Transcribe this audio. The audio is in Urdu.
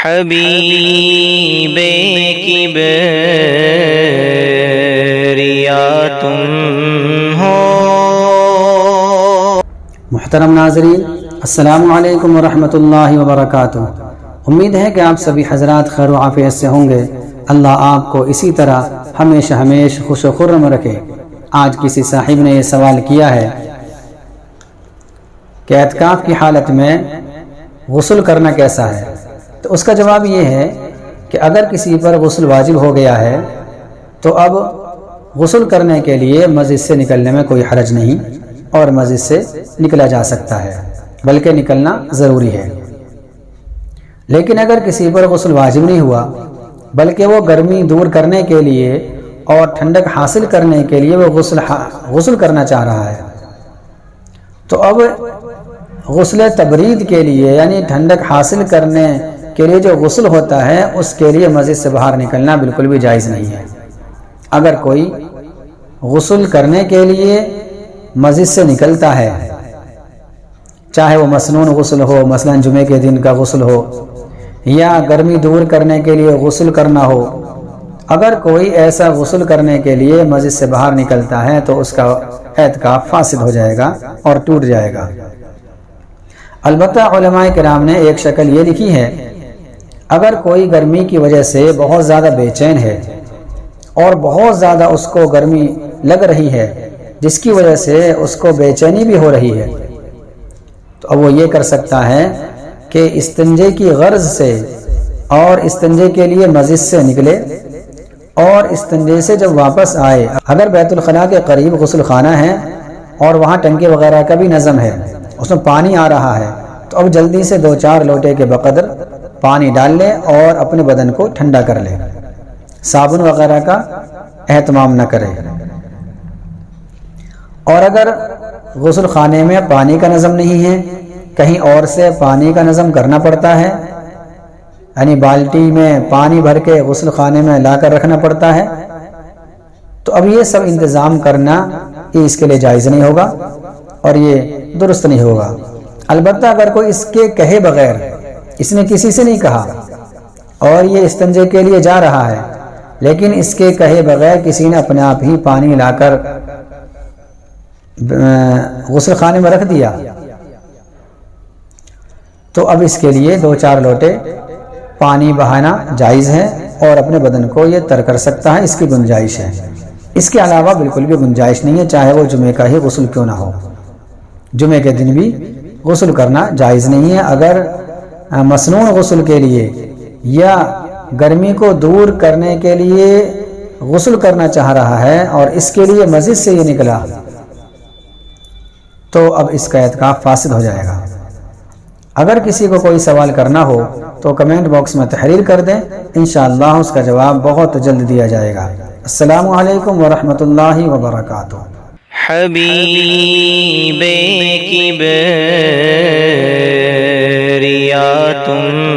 حبیب کبریا تم ہو۔ محترم ناظرین، السلام علیکم ورحمۃ اللہ وبرکاتہ۔ امید ہے کہ آپ سبھی حضرات خیر و عافیت سے ہوں گے۔ اللہ آپ کو اسی طرح ہمیشہ خوش و خرم رکھے۔ آج کسی صاحب نے یہ سوال کیا ہے کہ اعتکاف کی حالت میں غسل کرنا کیسا ہے؟ تو اس کا جواب یہ ہے کہ اگر کسی پر غسل واجب ہو گیا ہے تو اب غسل کرنے کے لیے مسجد سے نکلنے میں کوئی حرج نہیں، اور مسجد سے نکلا جا سکتا ہے، بلکہ نکلنا ضروری ہے۔ لیکن اگر کسی پر غسل واجب نہیں ہوا بلکہ وہ گرمی دور کرنے کے لیے اور ٹھنڈک حاصل کرنے کے لیے وہ غسل کرنا چاہ رہا ہے، تو اب غسل تبرید کے لیے یعنی ٹھنڈک حاصل کرنے کے لیے جو غسل ہوتا ہے اس کے لیے مسجد سے باہر نکلنا بالکل بھی جائز نہیں ہے۔ اگر کوئی غسل کرنے کے لیے مسجد سے نکلتا ہے، چاہے وہ مسنون غسل ہو، مثلا جمعے کے دن کا غسل ہو، یا گرمی دور کرنے کے لیے غسل کرنا ہو، اگر کوئی ایسا غسل کرنے کے لیے مسجد سے باہر نکلتا ہے تو اس کا اعتکاف فاسد ہو جائے گا اور ٹوٹ جائے گا۔ البتہ علماء کرام نے ایک شکل یہ لکھی ہے، اگر کوئی گرمی کی وجہ سے بہت زیادہ بے چین ہے اور بہت زیادہ اس کو گرمی لگ رہی ہے جس کی وجہ سے اس کو بے چینی بھی ہو رہی ہے، تو اب وہ یہ کر سکتا ہے کہ استنجے کی غرض سے اور استنجے کے لیے مسجد سے نکلے، اور استنجے سے جب واپس آئے، اگر بیت الخلاء کے قریب غسل خانہ ہے اور وہاں ٹنکے وغیرہ کا بھی نظم ہے، اس میں پانی آ رہا ہے، تو اب جلدی سے 2-4 لوٹے کے بقدر پانی ڈال لے اور اپنے بدن کو ٹھنڈا کر لے، صابن وغیرہ کا اہتمام نہ کرے۔ اور اگر غسل خانے میں پانی کا نظم نہیں ہے، کہیں اور سے پانی کا نظم کرنا پڑتا ہے، یعنی بالٹی میں پانی بھر کے غسل خانے میں لا کر رکھنا پڑتا ہے، تو اب یہ سب انتظام کرنا یہ اس کے لیے جائز نہیں ہوگا اور یہ درست نہیں ہوگا۔ البتہ اگر کوئی اس کے کہے بغیر، اس نے کسی سے نہیں کہا اور یہ استنجے کے لیے جا رہا ہے، لیکن اس کے کہے بغیر کسی نے اپنے آپ ہی پانی لا کر غسل خانے میں رکھ دیا، تو اب اس کے لیے 2-4 لوٹے پانی بہانا جائز ہے اور اپنے بدن کو یہ تر کر سکتا ہے، اس کی گنجائش ہے۔ اس کے علاوہ بالکل بھی گنجائش نہیں ہے، چاہے وہ جمعے کا ہی غسل کیوں نہ ہو، جمعے کے دن بھی غسل کرنا جائز نہیں ہے۔ اگر مسنون غسل کے لیے یا گرمی کو دور کرنے کے لیے غسل کرنا چاہ رہا ہے اور اس کے لیے مسجد سے یہ نکلا، تو اب اس کا اعتکاف فاسد ہو جائے گا۔ اگر کسی کو کوئی سوال کرنا ہو تو کمنٹ باکس میں تحریر کر دیں، انشاءاللہ اس کا جواب بہت جلد دیا جائے گا۔ السلام علیکم ورحمۃ اللہ وبرکاتہ۔ حبیب کبریا تم